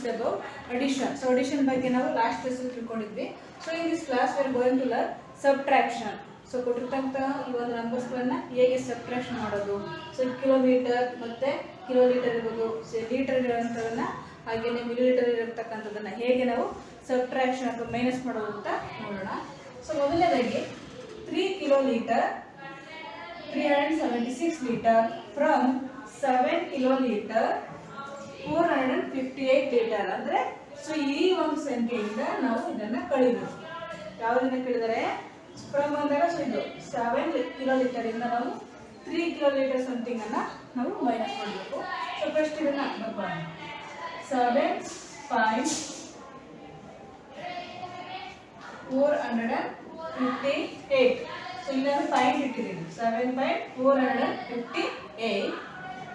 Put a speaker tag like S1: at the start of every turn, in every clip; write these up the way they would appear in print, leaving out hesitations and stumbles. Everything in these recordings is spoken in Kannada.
S1: discussed about addition. So addition ಬಗ್ಗೆ ನಾವು ಲಾಸ್ಟ್ ಕ್ಲಾಸ್ ಅಲ್ಲಿ ತಿಳ್ಕೊಂಡಿದ್ವಿ. So in this class we are going to learn subtraction. So ಕೊಟ್ಟಿರ್ತಕ್ಕಂಥ ಈ ಒಂದು ನಂಬರ್ಸ್ ಗಳನ್ನ ಹೇಗೆ ಸಬ್ಟ್ರಾಕ್ಷನ್ ಮಾಡೋದು. ಸೊ ಕಿಲೋಮೀಟರ್ ಮತ್ತೆ ಕಿಲೋಲೀಟರ್ ಇರೋದು, ಲೀಟರ್ ಇರೋಂಥದನ್ನ ಹಾಗೇನೆ ಮಿಲಿಲೀಟರ್ ಇರತಕ್ಕಂಥದ್ದನ್ನ ಹೇಗೆ ನಾವು ಸಬ್ಟ್ರಾಕ್ಷನ್ ಅಥವಾ ಮೈನಸ್ ಮಾಡೋದು ಅಂತ ನೋಡೋಣ. ಸೊ ಮೊದಲನೇದಾಗಿ 3 ಕಿಲೋಲೀಟರ್ 376 ಲೀಟರ್ ಫ್ರಮ್ 7 ಕಿಲೋಲೀಟರ್ 458 ಲೀಟರ್ ಅಂದ್ರೆ ಸೊ ಈ ಒಂದು ಸಂಖ್ಯೆಯಿಂದ ನಾವು ಇದನ್ನ ಕಳಿಬೇಕು. ಯಾವುದನ್ನ ಕಳಿದರೆ ಫ್ರಮ್ ಅಂದಾಗ ಸೊ ಇದು 7 ಕಿಲೋಲೀಟರ್ ಇಂದ ನಾವು 3 ಕಿಲೋಲೀಟರ್ ಸಮಥಿಂಗ್ ಅನ್ನ ನಾವು ಮೈನಸ್ ಮಾಡಬೇಕು. ಸೊ ಫಸ್ಟ್ ಇದನ್ನ ಬರ್ಕೋಣ. 7.458. ಸೊ ಇಲ್ಲಿ ನಾನು ಪಾಯಿಂಟ್ ಇಟ್ಟಿದ್ದೀನಿ 7.458.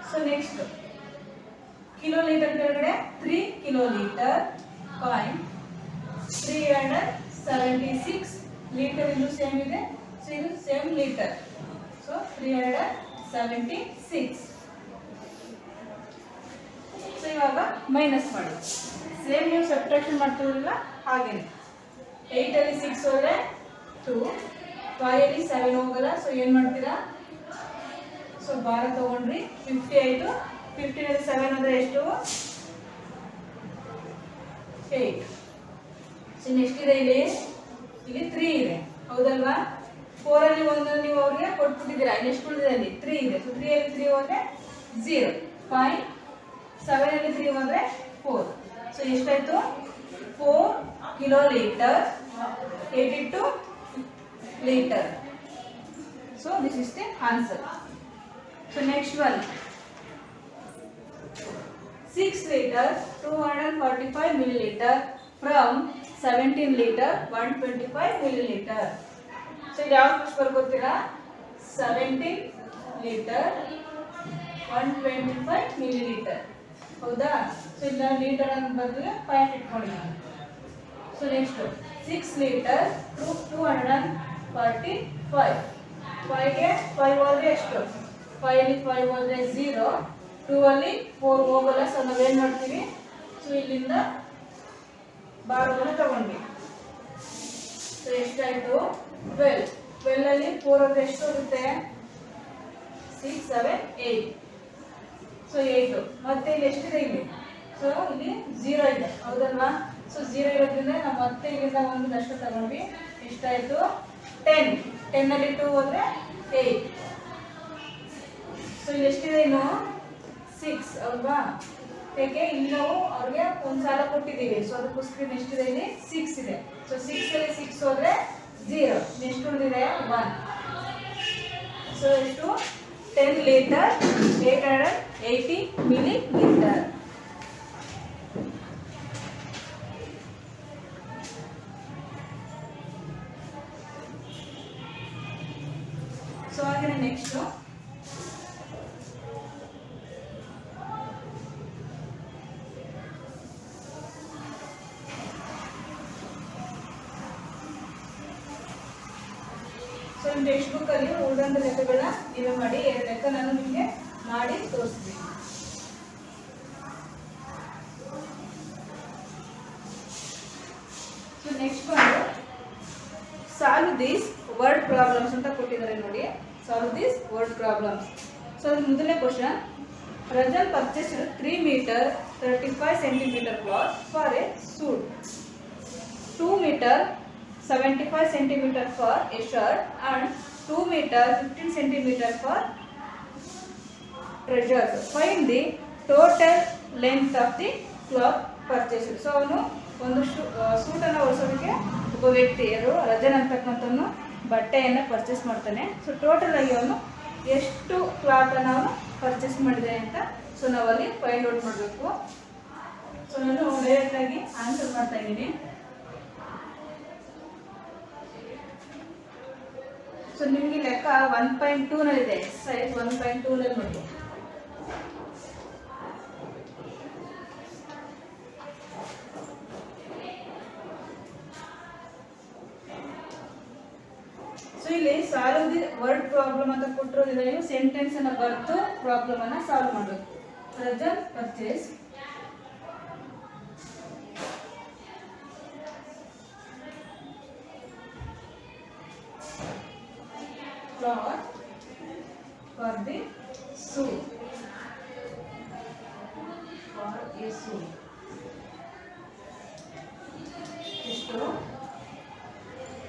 S1: ಸೊ ನೆಕ್ಸ್ಟ್ ಕಿಲೋಲೀಟರ್ ಕೆಳಗಡೆ 3 ಕಿಲೋಲೀಟರ್ ಪಾಯಿಂಟ್ 376 ಲೀಟರ್ ಇದು ಸೇಮ್ ಇದೆ. ಸೊ ಇದು ಸೇಮ್ ಲೀಟರ್. ಸೊ 376. ಸೊ ಇವಾಗ ಮೈನಸ್ ಮಾಡಿ ಸೇಮ್ ನೀವು ಸಬ್ಟ್ರಾಕ್ಷನ್ ಮಾಡ್ತಿರಲಿಲ್ಲ ಹಾಗೇನೆ 8 ಅಲ್ಲಿ 6 ಹೋದ್ರೆ 2, 5 ಅಲ್ಲಿ 7 ಹೋಗಲ್ಲ. ಸೊ ಏನ್ ಮಾಡ್ತೀರಾ, ಸೊ ಬಾರ ತಗೊಂಡ್ರಿ 50 ಆಯ್ತು. 15 ಅಲ್ಲಿ 7 ಅಂದ್ರೆ ಎಷ್ಟು, 8. ಸೊ ನೆಕ್ಸ್ಟ್ ಇದೆ ಇಲ್ಲಿ 3 ಇದೆ ಹೌದಲ್ವಾ. 4 ಅಲ್ಲಿ 1 ನೀವು ಅವ್ರಿಗೆ ಕೊಟ್ಬಿಟ್ಟಿದ್ದೀರಾ. ನೆಕ್ಸ್ಟ್ ಉಳಿದಿದೆ ಅಲ್ಲಿ 3 ಇದೆ. ಸೊ 3 ಅಲ್ಲಿ 3 ಹೋದ್ರೆ 0, 5, 7 ಅಲ್ಲಿ 3 ಹೋದ್ರೆ 4. ಸೊ ಎಷ್ಟಾಯ್ತು, 4 ಕಿಲೋಲೀಟರ್ 82 liter. So this is the answer. So next one, 6 liter 245 milliliter from 17 liter 125 milliliter. So ಯಾವ ಫಸ್ಟ್ ಬರ್ಕೋತೀರಾ, 17 liter 125 milliliter ಹೌದಾ. ಸೊ ಇಲ್ಲ ಲೀಟರ್ ಅಂತ ಬದಲು ಪಾಯಿಂಟ್ ಇಟ್ಕೊಳ್ಳಿ. So next 6 liter 245. 5 ಗೆ 5 ಹೋದ್ರೆ ಎಷ್ಟು, 5 ಅಲ್ಲಿ 5 ಹೋದ್ರೆ 0, 2 ಅಲ್ಲಿ 4 ಹೋಗಲ್ಲ. ಸೊ ನಾವೇನ್ ಮಾಡ್ತೀವಿ, ಸೊ ಇಲ್ಲಿಂದ ಬಾರವನ್ನು ತಗೊಂಡ್ವಿ. ಸೊ ಎಷ್ಟಾಯ್ತು, 12. 12 ಅಲ್ಲಿ 4 ಹೋದ್ರೆ ಎಷ್ಟು ಹೋಗುತ್ತೆ, 6, 7, 8. ಸೊ 8. ಮತ್ತೆ ಇಲ್ಲಿ ಎಷ್ಟಿದೆ ಇಲ್ಲಿ, ಸೊ ಇಲ್ಲಿ 0 ಇದೆ ಹೌದಲ್ವಾ. ಸೊ 0 ಇರೋದ್ರಿಂದ ನಾವು ಮತ್ತೆ ಇಲ್ಲಿಂದ ಒಂದು ನಷ್ಟ ತಗೊಂಡ್ವಿ. ಎಷ್ಟಾಯ್ತು, 10. 10 ಅಲ್ಲಿ 2 ಹೋದ್ರೆ 8. ಸೊ ಇಲ್ಲಿ ಎಷ್ಟಿದೆ ಇನ್ನು 6 ಅಲ್ವಾ. ಯಾಕೆ ಇಲ್ಲಿ ನಾವು ಅವ್ರಿಗೆ ಒಂದು ಸಾಲ ಕೊಟ್ಟಿದ್ದೀವಿ. ಸೊ ಅದಕ್ಕೋಸ್ಕರ ಎಷ್ಟಿದೆ ಇಲ್ಲಿ 6 ಇದೆ. ಸೊ 6 ಅಲ್ಲಿ 6 ಹೋದ್ರೆ 0, ನೆಕ್ಸ್ಟ್ ಉಳಿದಿದೆ 1. ಸೊ ಎಷ್ಟು, 10 ಲೀಟರ್ 880 ಮಿಲಿಲೀಟರ್. ಸೊ ಹಾಗೆ ನೆಕ್ಸ್ಟ್ ಸೊ ಟೆಕ್ಸ್ಟ್ ಬುಕ್ ಅಲ್ಲಿ ಉಳಿದಂತ ಲೆಕ್ಕಗಳನ್ನ ನೀವೇ ಮಾಡಿ. 2 ಲೆಕ್ಕ ನಾನು ನಿಮಗೆ ಮಾಡಿ ತೋರಿಸ್ತೀನಿ. ಸೊ ನೆಕ್ಸ್ಟ್ ಬಂದು ಸಾಲ್ವ್ ದಿಸ್ ವರ್ಡ್ ಪ್ರಾಬ್ಲಮ್ಸ್ ಅಂತ ಕೊಟ್ಟಿದ್ದಾರೆ ನೋಡಿ. Solve this word problems. So ಮೊದಲನೇ question, Rajan purchase 3 meter 35 centimeter cloth for a suit, 2 meter 75 centimeter for a shirt and 2 meter 15 centimeter for trousers. Find the total length of the cloth purchased. So ಅವನು ಒಂದು ಸೂಟನ್ನು ಹೊಲಿಸೋದಕ್ಕೆ ಒಬ್ಬ ವ್ಯಕ್ತಿ ಯಾರು ರಜನ್ ಅಂತಕ್ಕಂಥವನು ಬಟ್ಟೆಯನ್ನು ಪರ್ಚೇಸ್ ಮಾಡ್ತಾನೆ. ಸೊ ಟೋಟಲ್ ಆಗಿ ಅವನು ಎಷ್ಟು ಕ್ಲಾತನ್ನು ಅವನು ಪರ್ಚೇಸ್ ಮಾಡಿದೆ ಅಂತ ಸೊ ನಾವಲ್ಲಿ ಫೈಂಡ್ ಔಟ್ ಮಾಡಬೇಕು. ಸೊ ನಾನು ಡೈರೆಕ್ಟಾಗಿ ಆನ್ಸರ್ ಮಾಡ್ತಾ ಇದ್ದೀನಿ. ಸೊ ನಿಮಗೆ ಲೆಕ್ಕ 1.2 ನಲ್ಲಿದೆ, ಸೈಜ್ 1.2 ನಲ್ಲಿ ನೋಡಿ. ಸೊ ಇಲ್ಲಿ ಸಾಲ್ವ್ ದಿ ವರ್ಡ್ ಪ್ರಾಬ್ಲಮ್ ಅಂತ ಕೊಟ್ಟಿರೋದ್ರಿಂದ ನೀವು ಸೆಂಟೆನ್ಸ್ ಅನ್ನ ಬರ್ತು ಪ್ರಾಬ್ಲಮ್ ಅನ್ನ ಸಾಲ್ವ್ ಮಾಡಬೇಕು. Rajan purchase for the shoe. For a shoe. ಎಷ್ಟು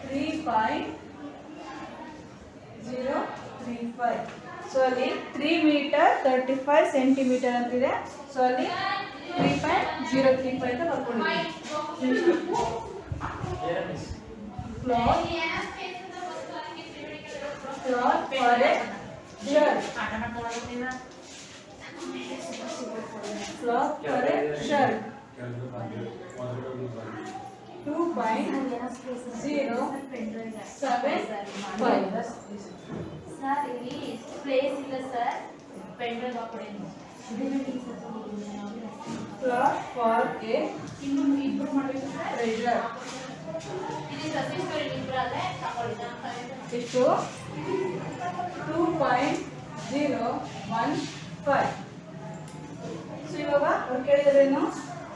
S1: 3.035. ಸೊ ಅಲ್ಲಿ 3 ಮೀಟರ್ 35 ಸೆಂಟಿಮೀಟರ್ ಅಂತಿದೆ. ಸೊ ಅಲ್ಲಿ 3.035 ಅಂತ ಬರ್ಕೊಂಡಿದ್ದೀವಿ. Cloth for a shirt. Cloth for a shirt. 2.075.
S2: Sir ಇಲ್ಲಿ ಪ್ಲೇಸ್ ಇಲ್ಲ ಸರ್, ಪೆಂಡ್ರೈವ್ ಹಾಕೊಡೇನು.
S1: Cloth for a
S2: ಇನ್ನು ಇಬ್ರು ಮಾಡಬೇಕು ಸರ್.
S1: treasure.
S2: ಇಲ್ಲಿ ಸತೀಶ್ವರಿ ಇಬ್ಬರಲ್ಲೇ ತಗೊಳ್ಳಿ.
S1: ಎಷ್ಟು 2.015. ಸೊ ಇವಾಗ ಅವ್ರು ಕೇಳಿದ್ರೇನು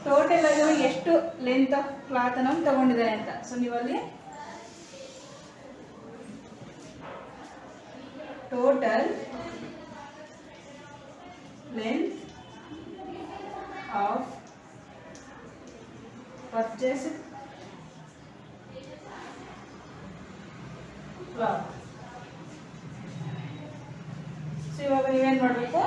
S1: ಟೋಟಲ್ ಆಗಿ ಎಷ್ಟು ಲೆಂತ್ ಆಫ್ ಕ್ಲಾತ್ ಅನ್ನು ತಗೊಂಡಿದ್ದಾರೆ ಅಂತ. ಸೊ ನೀವಲ್ಲಿ total length of purchase cloth. So ಇವಾಗ ನೀವೇನು ಮಾಡಬೇಕು,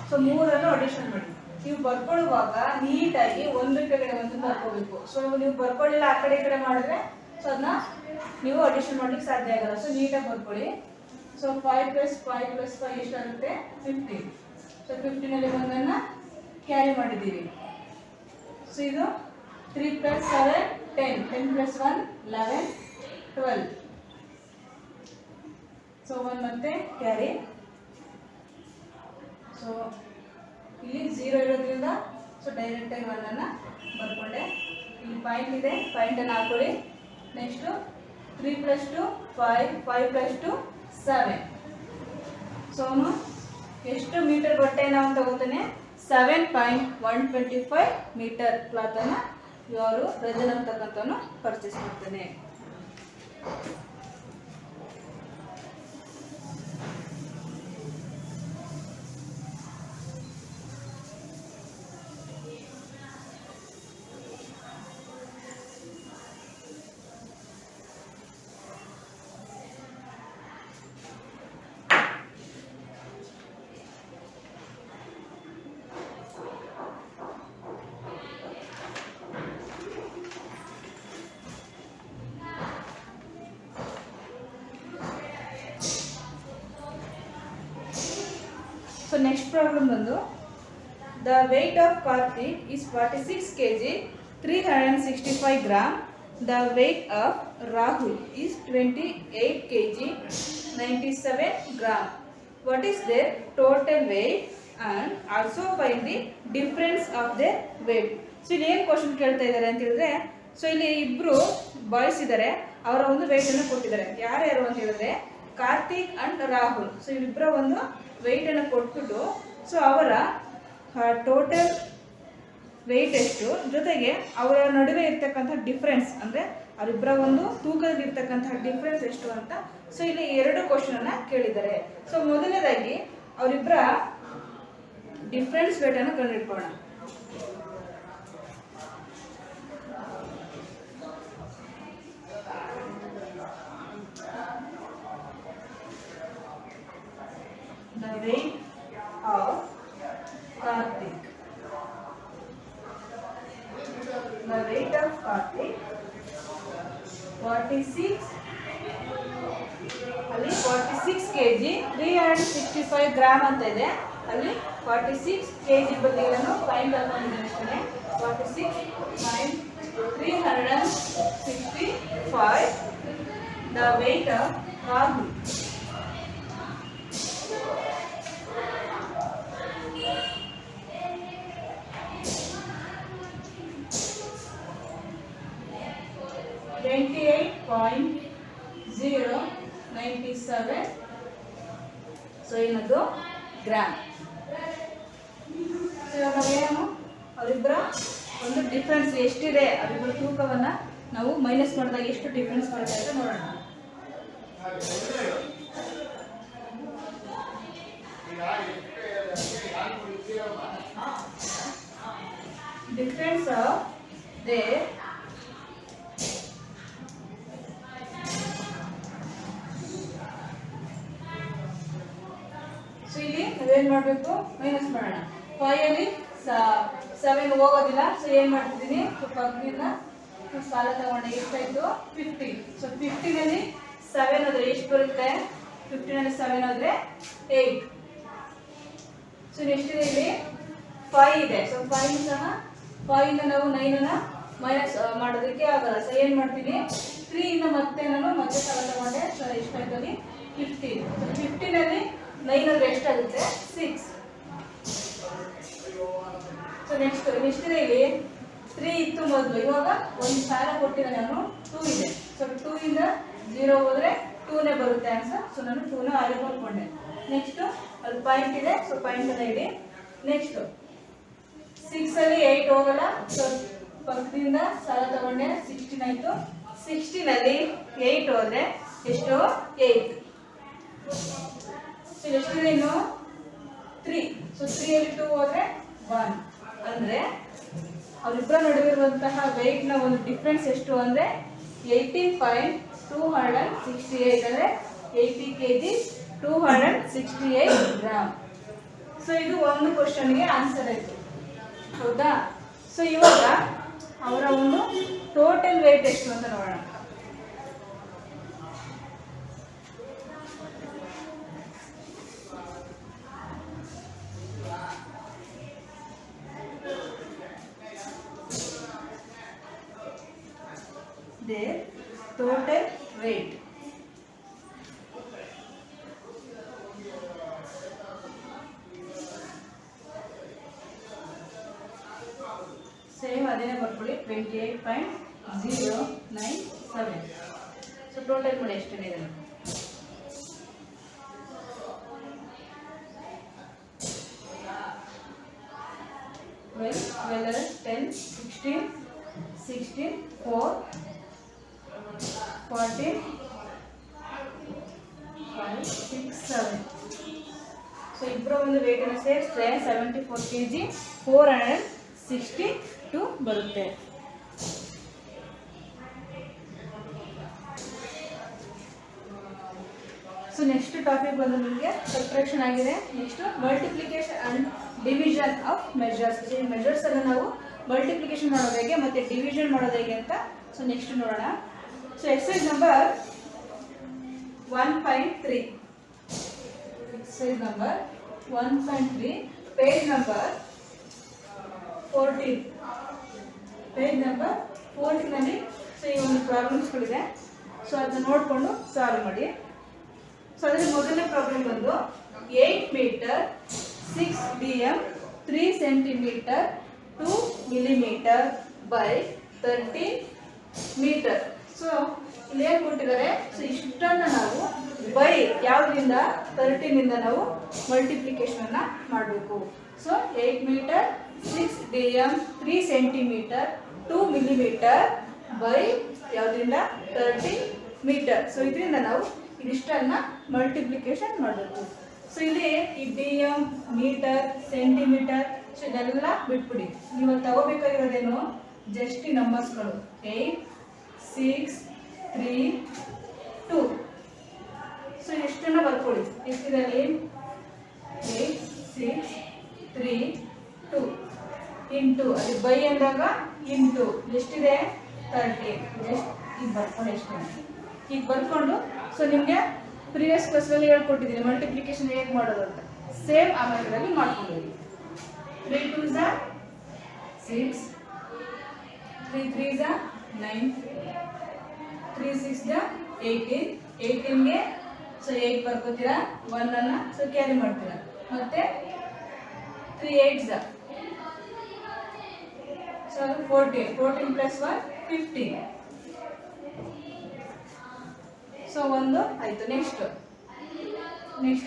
S1: ಸೊ ಮೂರನ್ನು ಅಡಿಷನ್ ಮಾಡಿ. ನೀವು ಬರ್ಕೊಳ್ಳುವಾಗ ನೀಟಾಗಿ ಒಂದು ಕಡೆ ಒಂದು ಬರ್ಕೋಬೇಕು. ಸೊ ನೀವು ಬರ್ಕೊಳ್ಳಿಲ್ಲ ಆ ಕಡೆ ಈ ಕಡೆ ಮಾಡಿದ್ರೆ ಸೊ ಅದನ್ನ ನೀವು ಅಡಿಷನ್ ಮಾಡ್ಲಿಕ್ಕೆ ಸಾಧ್ಯ ಆಗಲ್ಲ. ಸೊ ನೀಟಾಗಿ ಬರ್ಕೊಳ್ಳಿ. ಸೊ 5 + 5 + 5 ಎಷ್ಟಾಗುತ್ತೆ 15. ಸೊ 15ನಲ್ಲಿ ಒಂದನ್ನು ಕ್ಯಾರಿ ಮಾಡಿದ್ದೀವಿ. ಸೊ ಇದು 3 + 7 10, 10 + 1 11 12. ಸೊ ಒಂದು ಮತ್ತೆ ಕ್ಯಾರಿ. ಸೊ ಇಲ್ಲಿ 0 ಇರೋದ್ರಿಂದ ಸೊ ಡೈರೆಕ್ಟಾಗಿ 1ಅನ್ನು ಬರ್ಕೊಂಡೆ. ಇಲ್ಲಿ ಪಾಯಿಂಟ್ ಇದೆ, ಪಾಯಿಂಟನ್ನು ಹಾಕೊಳ್ಳಿ. ನೆಕ್ಸ್ಟು 3 + 2 5, 5 + 2 7. ಸೊ ಅವನು ಎಷ್ಟು ಮೀಟರ್ ಬಟ್ಟೆಯನ್ನು ಅವನು ತಗೋತಾನೆ 7.125 ಮೀಟರ್ ಕ್ಲಾತನ್ನು ಇವರು ರಜನ್ ಅಂತಕ್ಕಂಥವನು ಪರ್ಚೇಸ್ ಮಾಡ್ತಾನೆ. So next problem ಬಂದು the weight of Karthik is 46 kg 365 gram. The weight of Rahul is 28 kg 97 gram. What is their total weight and also find the difference of their weight. So ಇಲ್ಲಿ ಏನು ಕ್ವಶನ್ ಕೇಳ್ತಾ ಇದ್ದಾರೆ ಅಂತ ಹೇಳಿದ್ರೆ, ಸೊ ಇಲ್ಲಿ ಇಬ್ಬರು ಬಾಯ್ಸ್ ಇದ್ದಾರೆ, ಅವರ ಒಂದು ವೆಯ್ಟನ್ನು ಕೊಟ್ಟಿದ್ದಾರೆ. ಯಾರ್ಯಾರು ಅಂತ ಹೇಳಿದ್ರೆ ಕಾರ್ತಿಕ್ ಅಂಡ್ ರಾಹುಲ್. ಸೊ ಇವರಿಬ್ಬರ ಒಂದು ವೆಯ್ಟನ್ನು ಕೊಟ್ಬಿಟ್ಟು ಸೊ ಅವರ ಟೋಟಲ್ ವೆಯ್ಟ್ ಎಷ್ಟು, ಜೊತೆಗೆ ಅವರ ನಡುವೆ ಇರ್ತಕ್ಕಂಥ ಡಿಫ್ರೆನ್ಸ್ ಅಂದರೆ ಅವರಿಬ್ಬರ ಒಂದು ತೂಕದಲ್ಲಿ ಇರ್ತಕ್ಕಂಥ ಡಿಫ್ರೆನ್ಸ್ ಎಷ್ಟು ಅಂತ ಸೊ ಇಲ್ಲಿ 2 ಕ್ವಶನನ್ನು ಕೇಳಿದ್ದಾರೆ. ಸೊ ಮೊದಲನೇದಾಗಿ ಅವರಿಬ್ಬರ difference ವೆಯ್ಟನ್ನು ಕಂಡುಹಿಡ್ಕೊಳ್ಳೋಣ. The weight of Karthik. The weight of Karthik 46 ಅಲ್ಲಿ 46 kg 365 ಗ್ರಾಮ್ ಅಂತ ಇದೆ. ಅಲ್ಲಿ 46 kg ಬಗ್ಗೆ ನಾನು ಫೈಂಡ್ ಹಾಕೊಂಡಿದ್ದೀನಿ ಅಷ್ಟೇ. 46.365 the weight of Rahul. $28.097 so ಏನದು ಗ್ರಾಮ್. ಸೊ ಇವಾಗ ನಾವೇನು ಅವರಿಬ್ಬರ ಒಂದು ಡಿಫ್ರೆನ್ಸ್ ಎಷ್ಟಿದೆ, ಅವರಿಬ್ಬರ ತೂಕವನ್ನು ನಾವು ಮೈನಸ್ ಮಾಡಿದಾಗ ಎಷ್ಟು ಡಿಫ್ರೆನ್ಸ್ ಬರುತ್ತೆ ಅಂತ ನೋಡೋಣ. difference of their ಸೊ ಇಲ್ಲಿ ನಾವೇನ್ ಮಾಡಬೇಕು ಮೈನಸ್ ಮಾಡೋಣ 5 ಅಲ್ಲಿ 7 ಹೋಗೋದಿಲ್ಲ ಸೊ ಏನ್ ಮಾಡ್ತಿದ್ದೀನಿ ಸೊ ಪಕ್ಕದಿಂದ ಸಾಲ ತಗೊಂಡೆ ಎಷ್ಟಾಯ್ತು 15 ಸೊ 15 ಅಲ್ಲಿ 7 ಹೋದ್ರೆ ಎಷ್ಟು ಬರುತ್ತೆ 15 ಅಲ್ಲಿ 7 ಹೋದ್ರೆ 8 ಸೊ ನೆಕ್ಸ್ಟ್ ಇಲ್ಲಿ 5 ಇದೆ ಸೊ 5 ಸಹ 5 ಇಂದ ನಾವು 9 ಅನ್ನ ಮೈನಸ್ ಮಾಡೋದಕ್ಕೆ ಆಗಲ್ಲ ಸೊ ಏನ್ ಮಾಡ್ತೀನಿ 3 ಇಂದ ಮತ್ತೆ ಸಾಲ ತಗೊಂಡೆ ಸೊ ಎಷ್ಟಾಯ್ತು ಅಲ್ಲಿ 15 ಸೊ 15 ಅಲ್ಲಿ 9 ಅಂದ್ರೆ ಎಷ್ಟಾಗುತ್ತೆ 6 ಸೊ ನೆಕ್ಸ್ಟ್ ಇಲ್ಲಿ 3 ಇತ್ತು ಮೊದಲು ಇವಾಗ ಒಂದು ಸಾಲ ಕೊಟ್ಟಿದ್ದಾನೆ ನಾನು 2 ಇದೆ ಸೊ 2 ಇಂದ 0 ಹೋದ್ರೆ 2 ನೇ ಬರುತ್ತೆ ಆನ್ಸರ್ ಸೊ ನಾನು 2 ನ ಆಗಿ ಬರ್ಕೊಂಡೆ ನೆಕ್ಸ್ಟ್ ಅಲ್ಲಿ ಪಾಯಿಂಟ್ ಇದೆ ಸೊ ಪಾಯಿಂಟ್ ಅನ್ನ ಇಡಿ ನೆಕ್ಸ್ಟ್ 6 ಅಲ್ಲಿ 8 ಹೋಗಲ್ಲ ಸೊ ಪಕ್ಕದಿಂದ ಸಾಲ ತಗೊಂಡೆ 16 ಆಯ್ತು 16 ಅಲ್ಲಿ 8 ಹೋದ್ರೆ ಎಷ್ಟು 8 ಸೊ ಎಷ್ಟಿದೆ ಇನ್ನು 3 ಸೊ 3 ಅಲ್ಲಿ 2 ಹೋದ್ರೆ 1 ಅಂದ್ರೆ ಅವರಿಬ್ಬರ ನಡುವೆ ಇರುವಂತಹ weight ನ ಒಂದು ಡಿಫರೆನ್ಸ್ ಎಷ್ಟು ಅಂದ್ರೆ 18.268 ಅಂದ್ರೆ 80 kg 268 ಗ್ರಾಮ್ ಸೊ ಇದು ಒಂದು ಕ್ವಶನ್ ಗೆ ಆನ್ಸರ್ ಆಯ್ತು ಹೌದಾ ಸೊ ಇವಾಗ ಅವರ ಒಂದು ಟೋಟಲ್ weight ಎಷ್ಟು ಅಂತ ನೋಡೋಣ their total weight ಸೇಮ್ ಅದೇನೇ ಬರ್ಕೊಳ್ಳಿ 28.097 ಸೊ ಟೋಟಲ್ ಮಾಡಿ ಎಷ್ಟಿದೆ ಇದನ್ನು 12 10 16 16 4 14 5 6 7 ಸೊ ಇಬ್ಬರ ಒಂದು ವೇಟ್ ಅನ್ನು ಸೇರಿಸಿದ್ರೆ 74 kg 462 ಬರುತ್ತೆ ಸೊ ನೆಕ್ಸ್ಟ್ ಟಾಪಿಕ್ ಬಂದು ನಿಮಗೆ ಸಬ್ಟ್ರಾಕ್ಷನ್ ಆಗಿದೆ next multiplication and division of measures ಈ ಮೆಜರ್ಸ್ ಅನ್ನು ನಾವು ಮಲ್ಟಿಪ್ಲಿಕೇಶನ್ ಮಾಡೋದು ಹೇಗೆ ಮತ್ತೆ ಡಿವಿಷನ್ ಮಾಡೋದು ಹೇಗೆ ಅಂತ ಸೊ ನೆಕ್ಸ್ಟ್ ನೋಡೋಣ so exercise number 1.3 exercise number 1.3 page number 14 page number 14 ನಲ್ಲಿ ಸೊ ಈ ಒಂದು ಪ್ರಾಬ್ಲಮ್ಸ್ ಗಳಿದೆ ಸೊ ಅದನ್ನ ನೋಡಿಕೊಂಡು ಸಾಲ್ವ್ ಮಾಡಿ ಸೊ ಅದರಲ್ಲಿ ಮೊದಲನೇ ಪ್ರಾಬ್ಲಮ್ ಬಂದು 8 metre 6 dm 3 centimetre 2 millimetre by 13 metre so ಇಲ್ಲಿ ಏನು ಕೊಟ್ಟಿದ್ದಾರೆ ಸೊ ಇಷ್ಟನ್ನು ನಾವು ಬೈ ಯಾವುದರಿಂದ 13 ಇಂದ ನಾವು ಮಲ್ಟಿಪ್ಲಿಕೇಶನ್ ಅನ್ನ ಮಾಡಬೇಕು so 8 metre 6 dm 3 centimetre 2 millimetre by ಯಾವುದರಿಂದ 13 ಮೀಟರ್ ಸೊ ಇದರಿಂದ ನಾವು ಇದಿಷ್ಟನ್ನ ಮಲ್ಟಿಪ್ಲಿಕೇಶನ್ ಮಾಡಬೇಕು ಸೊ ಇಲ್ಲಿ ಈ dm ಮೀಟರ್ ಸೆಂಟಿಮೀಟರ್ ಸೊ ಇದೆಲ್ಲ ಬಿಟ್ಬಿಡಿ ನೀವು ತಗೋಬೇಕಾಗಿರೋದೇನು ಜಸ್ಟ್ ಈ ನಂಬರ್ಸ್ಗಳು 8 6 3 2 ಸೊ ಎಷ್ಟನ್ನ ಬರ್ಕೊಳ್ಳಿ ಎಷ್ಟಿದೆ 8 6 3 2 ಇಂಟು ಅದು ಬೈ ಅಂದಾಗ ಇಂಟು ಎಷ್ಟಿದೆ 13 ಜಸ್ಟ್ ಈಗ ಬರ್ಕೊಂಡು ಎಷ್ಟು ಈಗ ಬರ್ಕೊಂಡು ಸೊ ನಿಮಗೆ ಪ್ರೀವಿಯಸ್ ಕ್ಲಾಸಲ್ಲಿ ಹೇಳ್ಕೊಟ್ಟಿದ್ದೀನಿ ಮಲ್ಟಿಪ್ಲಿಕೇಶನ್ ಹೇಗೆ ಮಾಡೋದು ಅಂತ ಸೇಮ್ ಆ ಮೆಥಡಲ್ಲಿ ಮಾಡ್ಕೊಂಡಿದ್ದೀನಿ 3 2s are 6 3 3s are 9 3 6 are 18 18ಗೆ so 8 ಬರ್ಕೋತೀರಾ 1 ಅನ್ನ ಸೊ ಕ್ಯಾರಿ ಮಾಡ್ತೀರಾ ಮತ್ತೆ 3 8s are so 14 14 plus 1 15 so ಒಂದು ಆಯ್ತು ನೆಕ್ಸ್ಟ್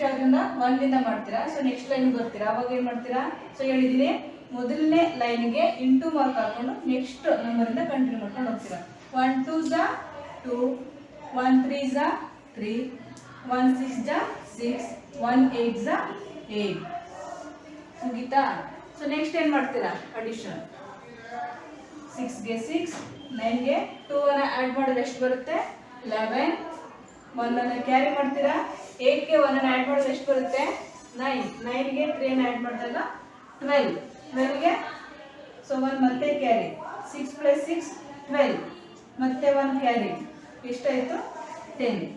S1: ಅದರಿಂದ 1 ಇಂದ ಮಾಡ್ತೀರಾ ಸೊ ನೆಕ್ಸ್ಟ್ ಲೈನ್ ಬರ್ತೀರಾ ಅವಾಗ ಏನು ಮಾಡ್ತೀರಾ ಸೊ ಹೇಳಿದ್ದೀನಿ ಮೊದಲನೇ ಲೈನ್ಗೆ ಇಂಟು ಮಾರ್ಕ್ ಹಾಕೊಂಡು ನೆಕ್ಸ್ಟ್ ನಂಬರಿಂದ ಕಂಟಿನ್ಯೂ ಮಾಡ್ಕೊಂಡು ಹೋಗ್ತೀರಾ 1 2s are 2 1 3s are 3 1 6s are 6 1 8s are 8 ಮುಗೀತಾ. ಸೊ ನೆಕ್ಸ್ಟ್ ಏನು ಮಾಡ್ತೀರಾ ಅಡಿಷನ್. 6ಗೆ 6 9ಗೆ 2 ಅನ್ನು ಆ್ಯಡ್ ಮಾಡಿದ್ರೆ ಎಷ್ಟು ಬರುತ್ತೆ 11. 1 ಕ್ಯಾರಿ ಮಾಡ್ತೀರಾ. 8ಗೆ 1 ಆ್ಯಡ್ ಮಾಡಿದ್ರೆ ಎಷ್ಟು ಬರುತ್ತೆ 9. 9ಗೆ 3 ಆ್ಯಡ್ ಮಾಡಿದಾಗ 12. 12ಗೆ ಸೊ 1 ಮತ್ತೆ ಕ್ಯಾರಿ. 6 + 6 12 ಮತ್ತೆ 1 ಕ್ಯಾರಿ. ಎಷ್ಟಾಯಿತು 10.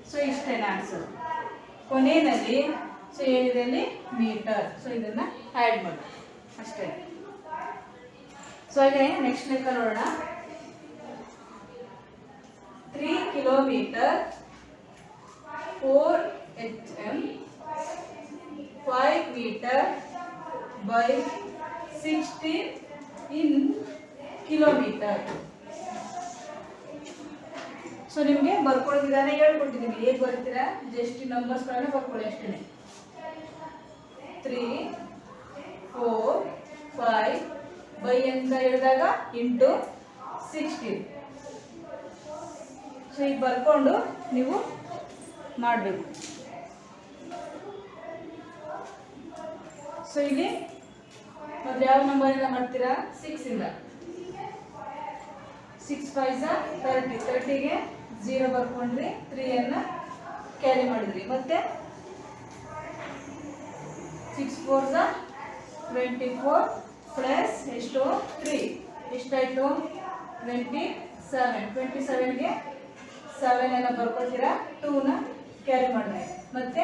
S1: ಸೊ ಇಷ್ಟೇ ಆನ್ಸರ್. ಕೊನೆಯಲ್ಲಿ ಸೊ ಏನಿದೆ ಅಲ್ಲಿ ಮೀಟರ್. ಸೊ ಇದನ್ನು ಆ್ಯಡ್ ಮಾಡಿ ಅಷ್ಟೇ. ಸೊ ಹಾಗೆ ನೆಕ್ಸ್ಟ್ ಲೆಕ್ಕ ನೋಡೋಣ. 3 kilometre 4 HM 5 metre by 16 in kilometre. So ನಿಮಗೆ ಬರ್ಕೊಳ್ಳೋ ವಿಧಾನ ಹೇಳ್ಕೊಟ್ಟಿದ್ದೀನಿ. ಹೇಗೆ ಬರ್ತೀರಾ ಜಸ್ಟ್ ನಂಬರ್ಸ್ಗಳನ್ನ ಬರ್ಕೊಳ್ಳಿ ಅಷ್ಟೇ. 3 4 5 ಬೈ ಅಂತ ಹೇಳಿದಾಗ ಇಂಟು 16. ಸೊ ಈಗ ಬರ್ಕೊಂಡು ನೀವು ಮಾಡಬೇಕು. ಸೊ ಇಲ್ಲಿ ಮೊದಲು ಯಾವ ನಂಬರಿಂದ ಮಾಡ್ತೀರಾ 6 ಇಂದ. 6 5 30. 30ಗೆ 0 ಬರ್ಕೊಂಡ್ರಿ. 3 ಕ್ಯಾರಿ ಮಾಡಿದ್ರಿ. ಮತ್ತೆ 6 4 24 ಪ್ಲಸ್ ಎಷ್ಟು 3 ಎಷ್ಟಾಯಿತು 27. 27ಗೆ 7 ಬರ್ಕೊಳ್ತೀರಾ. 2 ಕ್ಯಾರಿ ಮಾಡಿದ್ರೆ ಮತ್ತೆ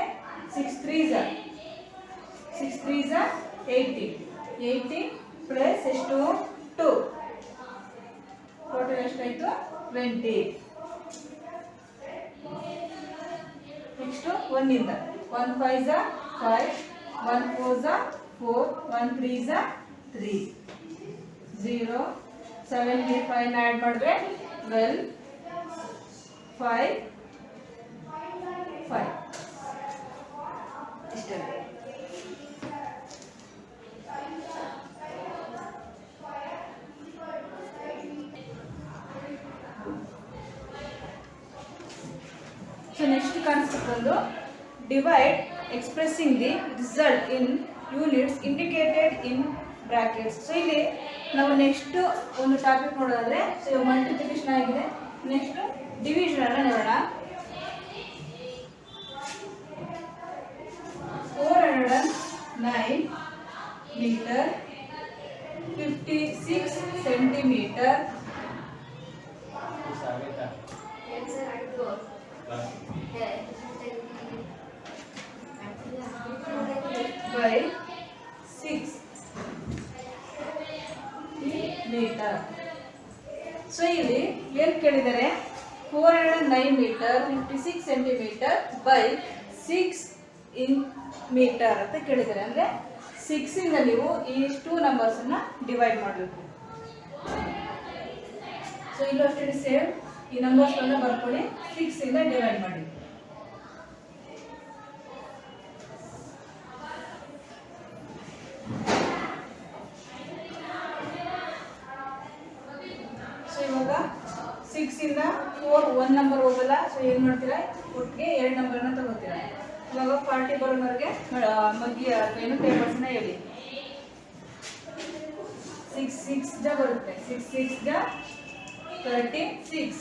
S1: 6 3 80. 80 ಪ್ಲಸ್ ಎಷ್ಟು 2 ಟೋಟಲ್ ಎಷ್ಟಾಯಿತು 20. ನೆಕ್ಸ್ಟ್ 1 1 5 5 1 4 4 1 3 3 0. 7ಗೆ 5 ಆ್ಯಡ್ ಮಾಡಿದ್ರೆ 12 5 5 ಇಷ್ಟೇ. ಸೊ ನೆಕ್ಸ್ಟ್ ಕಾನ್ಸೆಪ್ಟ್ ಒಂದು divide expressing the result in units indicated in brackets. So ಇಲ್ಲಿ ನಾವು ನೆಕ್ಸ್ಟ್ ಒಂದು ಟಾಪಿಕ್ ನೋಡೋದಾದ್ರೆ ಸೊ ಮಲ್ಟಿಪ್ಲಿಕೇಶನ್ ಆಗಿದೆ. ನೆಕ್ಸ್ಟ್ ಡಿವಿಷನ್ ಅನ್ನ ನೋಡೋಣ. 409 metre 56 centimetre by 6 metre. So ಇಲ್ಲಿ ಏನು ಕೇಳಿದರೆ 409 metre 56 centimetre by 6 in metre ಅಂತ ಕೇಳಿದ್ದಾರೆ. ಅಂದರೆ 6ಇಂದ ನೀವು ಇಷ್ಟು ನಂಬರ್ಸನ್ನು ಡಿವೈಡ್ ಮಾಡಬೇಕು. ಸೊ ಇಲ್ಲೂ ಅಷ್ಟೇ ಸೇಮ್ ಈ ನಂಬರ್ಸ್ಗಳನ್ನ ಬರ್ಕೊಳ್ಳಿ. 6ಇಂದ ಡಿವೈಡ್ ಮಾಡಿ. ಸೊ ಇವಾಗ 6ಇಂದ 4 1 ನಂಬರ್ ಹೋಗಲ್ಲ. ಸೊ ಏನು ಮಾಡ್ತೀರಾ ಒಟ್ಟಿಗೆ 2 ನಂಬರನ್ನ ತಗೋತೀರಾ. ಇವಾಗ 40 ಬರೋವರೆಗೆ ಮಗ್ಗಿ ಏನು ಪೇಪರ್ಸ್ನ ಹೇಳಿ. 6 6 ಬರುತ್ತೆ. 6 6 36.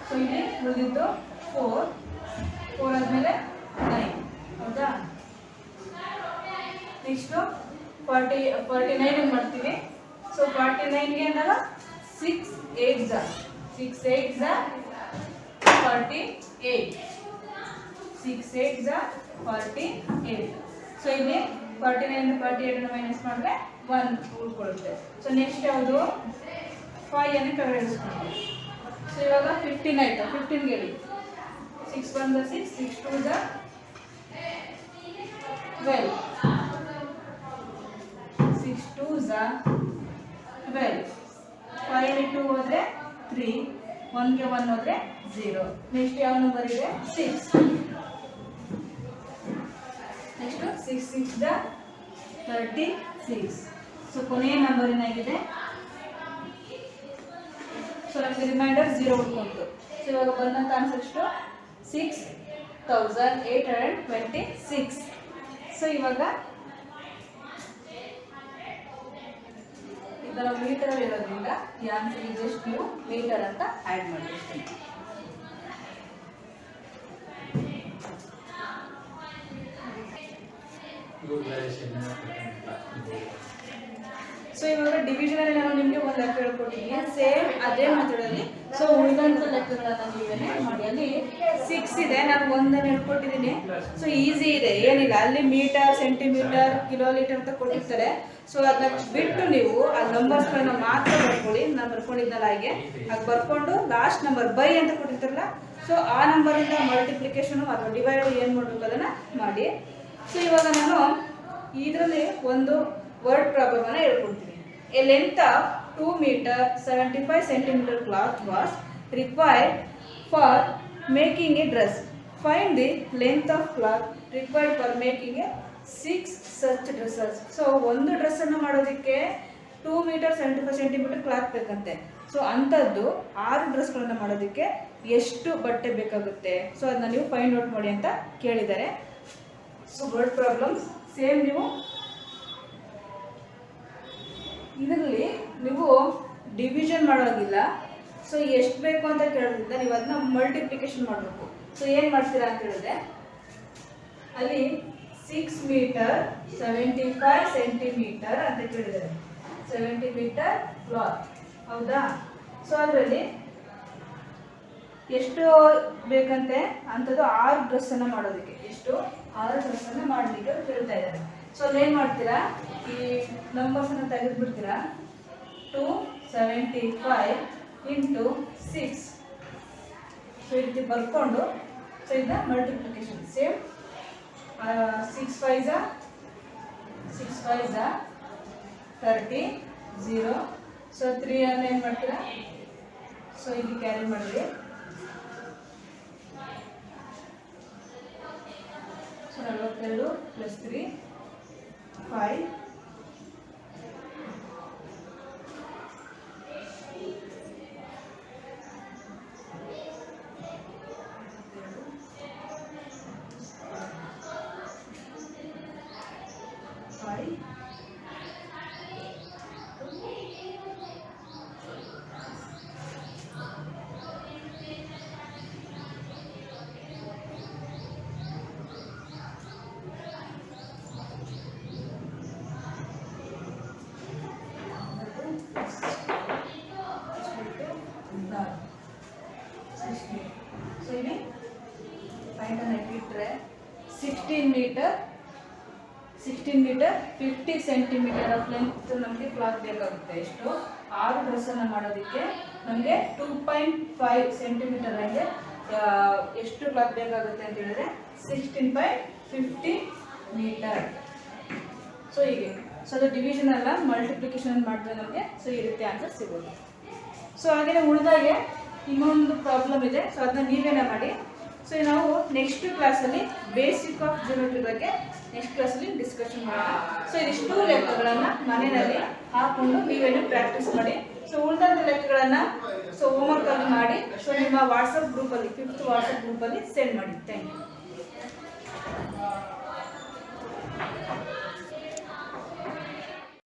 S1: ಸೊ ಇಲ್ಲಿ ಉಳಿದಿದ್ದು 4 ಆದಮೇಲೆ 9 ಹೌದಾ. ನೆಕ್ಸ್ಟು 49 ಮಾಡ್ತೀವಿ. ಸೊ 49ಗೆ ಅಂದಾಗ 6 8 48. 6 8 48. ಸೊ ಇಲ್ಲಿ 49 48 ಮೈನಸ್ ಮಾಡಿದ್ರೆ 1 ಉಳ್ಕೊಳ್ಳುತ್ತೆ. ಸೊ ನೆಕ್ಸ್ಟ್ ಯಾವುದು 5 ಅನ್ನು ಕೆಳಗಡೆ ಇಳಿಸ್ಕೊಂಡು. ಸೊ ಇವಾಗ 15 ಆಯಿತು. 15ಗೆ ಹೇಳಿ. 6 1 6 6 2 12. 6 2 12. 5 2 ಹೋದರೆ 3. 1ಗೆ 1 ಹೋದರೆ 0. ನೆಕ್ಸ್ಟ್ ಯಾವ ನಂಬರ್ ಇದೆ 6. ನೆಕ್ಸ್ಟ್ 6 6 36. ಸೊ ಕೊನೆಯ ನಂಬರ್ ಏನಾಗಿದೆ. ಸೊ ನಮಗೆ ರಿಮೈಂಡರ್ 0 ಉಳ್ಕೊಂತು. ಸೊ ಇವಾಗ ಬಂದಂಥ ಆನ್ಸರ್ ಎಷ್ಟು 6826. ಸೊ ಇವಾಗ ಇದರ ಮೀಟರ್ ಇರೋದ್ರಿಂದ ಈ ಆನ್ಸರ್ ಜಸ್ಟ್ ನೀವು ಮೀಟರ್ ಅಂತ ಆ್ಯಡ್ ಮಾಡಿ. ಸೊ ಇವಾಗ ಡಿವಿಷನ್ ಅಲ್ಲಿ ನಾನು ನಿಮಗೆ ಒಂದು ಲೆಕ್ಕ ಹೇಳ್ಕೊಟ್ಟಿದ್ದೀನಿ, ಸೇಮ್ ಅದೇ ಮೆಥಡಲ್ಲಿ. ಸೊ ಉಳಿದಂಥ ಲೆಕ್ಕಗಳನ್ನ ನೀವೇನೆ ಮಾಡಿ. ಅಲ್ಲಿ 6 ಇದೆ, ನಾನು ಒಂದನ್ನು ಹೇಳ್ಕೊಟ್ಟಿದ್ದೀನಿ. ಸೊ ಈಸಿ ಇದೆ, ಏನಿಲ್ಲ. ಅಲ್ಲಿ ಮೀಟರ್, ಸೆಂಟಿಮೀಟರ್, ಕಿಲೋಮೀಟರ್ ಅಂತ ಕೊಟ್ಟಿರ್ತಾರೆ. ಸೊ ಅದನ್ನ ಬಿಟ್ಟು ನೀವು ಆ ನಂಬರ್ಸ್ಗಳನ್ನ ಮಾತ್ರ ಬರ್ಕೊಳ್ಳಿ. ನಾನು ಬರ್ಕೊಂಡಿದ್ದಲ್ಲ ಹಾಗೆ ಬರ್ಕೊಂಡು ಲಾಸ್ಟ್ ನಂಬರ್ ಬೈ ಅಂತ ಕೊಟ್ಟಿರ್ತಾರಲ್ಲ, ಸೊ ಆ ನಂಬರಿಂದ ಮಲ್ಟಿಪ್ಲಿಕೇಶನು ಅಥವಾ ಡಿವೈಡ್ ಏನು ಮಾಡಬೇಕು ಅದನ್ನು ಮಾಡಿ. ಸೊ ಇವಾಗ ನಾನು ಇದರಲ್ಲಿ ಒಂದು ವರ್ಡ್ ಪ್ರಾಬ್ಲಮ್ ಅನ್ನು ಹೇಳ್ಕೊಡ್ತೀನಿ. A length of 2 meter 75 centimeter cloth was required for making a dress. Find the length of cloth required for making a 6 such dresses. So ಒಂದು ಡ್ರೆಸ್ಸನ್ನು ಮಾಡೋದಕ್ಕೆ 2 meter 75 centimeter ಕ್ಲಾತ್ ಬೇಕಂತೆ. ಸೊ ಅಂಥದ್ದು 6 ಡ್ರೆಸ್ಗಳನ್ನು ಮಾಡೋದಕ್ಕೆ ಎಷ್ಟು ಬಟ್ಟೆ ಬೇಕಾಗುತ್ತೆ? ಸೊ ಅದನ್ನ ನೀವು ಫೈಂಡ್ ಔಟ್ ಮಾಡಿ ಅಂತ ಕೇಳಿದ್ದಾರೆ. ಸೊ ವರ್ಡ್ ಪ್ರಾಬ್ಲಮ್ಸ್ ಸೇಮ್ ನೀವು ಇದರಲ್ಲಿ ನೀವು ಡಿವಿಷನ್ ಮಾಡೋದಿಲ್ಲ. ಸೊ ಎಷ್ಟು ಬೇಕು ಅಂತ ಕೇಳೋದ್ರಿಂದ ನೀವು ಅದನ್ನ ಮಲ್ಟಿಪ್ಲಿಕೇಶನ್ ಮಾಡಬೇಕು. ಸೊ ಏನು ಮಾಡ್ತೀರಾ ಅಂತ ಹೇಳಿದ್ರೆ ಅಲ್ಲಿ 6 meter 75 centimeter ಅಂತ ಕೇಳಿದ್ದಾರೆ. 70 meter ಕ್ಲಾತ್, ಹೌದಾ? ಸೊ ಅದರಲ್ಲಿ ಎಷ್ಟು ಬೇಕಂತೆ ಅಂಥದ್ದು 6 ಡ್ರೆಸ್ಸನ್ನು ಮಾಡೋದಕ್ಕೆ. ಎಷ್ಟು? 6 ಡ್ರೆಸ್ಸನ್ನು ಮಾಡಲಿಕ್ಕೆ ಕೇಳ್ತಾ ಇದ್ದಾರೆ. ಸೊ ಅಲ್ಲೇನು ಮಾಡ್ತೀರಾ, ಈ ನಂಬರ್ಸನ್ನು ತೆಗೆದುಬಿಡ್ತೀರಾ. 275 into 6. ಸೊ ಈ ರೀತಿ ಬರ್ಕೊಂಡು ಸೊ ಇದನ್ನ ಮಲ್ಟಿಪ್ಲಿಕೇಶನ್ ಸೇಮ್ 6 5s 30 0. ಸೊ 3 ಅನ್ನು ಏನು ಮಾಡ್ತೀರಾ, ಸೊ ಇಲ್ಲಿ ಕ್ಯಾರಿ ಮಾಡಿರಿ. ಸೊ 42 + 3 5. ಸೊ ಇಲ್ಲಿ ಪಾಯಿಂಟನ್ನು ಇಟ್ಟಿಟ್ರೆ 16 meter 50 centimeter ಆಫ್ ಲೆಂತ್ ನಮಗೆ ಕ್ಲಾತ್ ಬೇಕಾಗುತ್ತೆ. ಎಷ್ಟು? 6 ಡ್ರೆಸ್ಸನ್ನು ಮಾಡೋದಕ್ಕೆ ನಮಗೆ 2.5 centimeter ಅಂದರೆ ಎಷ್ಟು ಕ್ಲಾತ್ ಬೇಕಾಗುತ್ತೆ ಅಂತ ಹೇಳಿದ್ರೆ 16/50 meter. ಸೊ ಹೀಗೆ ಸೊ ಅದು ಡಿವಿಷನ್ ಅಲ್ಲ, ಮಲ್ಟಿಪ್ಲಿಕೇಶನ್ ಮಾಡಿದ್ರೆ ನಮಗೆ ಸೊ ಈ ರೀತಿ ಆನ್ಸರ್ ಸಿಗೋದು. ಸೊ ಹಾಗೆಯೇ ಉಳಿದಾಗೆ ಇನ್ನೊಂದು ಪ್ರಾಬ್ಲಮ್ ಇದೆ. ಸೊ ಅದನ್ನ ನೀವೇನೇ ಮಾಡಿ. ಸೊ ನಾವು ನೆಕ್ಸ್ಟ್ ಕ್ಲಾಸಲ್ಲಿ ಬೇಸಿಕ್ ಆಫ್ ಜಿಯೋಮೆಟ್ರಿ ಬಗ್ಗೆ ನೆಕ್ಸ್ಟ್ ಕ್ಲಾಸಲ್ಲಿ ಡಿಸ್ಕಷನ್ ಮಾಡೋಣ. ಸೊ ಇದಿಷ್ಟು ಲೆಕ್ಕಗಳನ್ನು ಮನೆಯಲ್ಲಿ ಹಾಕೊಂಡು ನೀವೇನು ಪ್ರಾಕ್ಟೀಸ್ ಮಾಡಿ. ಸೊ ಉಳಿದಂಥ ಲೆಕ್ಕಗಳನ್ನು ಸೊ ಹೋಮ್ವರ್ಕಲ್ಲಿ ಮಾಡಿ ಸೊ ನಿಮ್ಮ ವಾಟ್ಸಪ್ ಗ್ರೂಪಲ್ಲಿ 5th ವಾಟ್ಸಪ್ ಗ್ರೂಪಲ್ಲಿ ಸೆಂಡ್ ಮಾಡಿ. Thank you.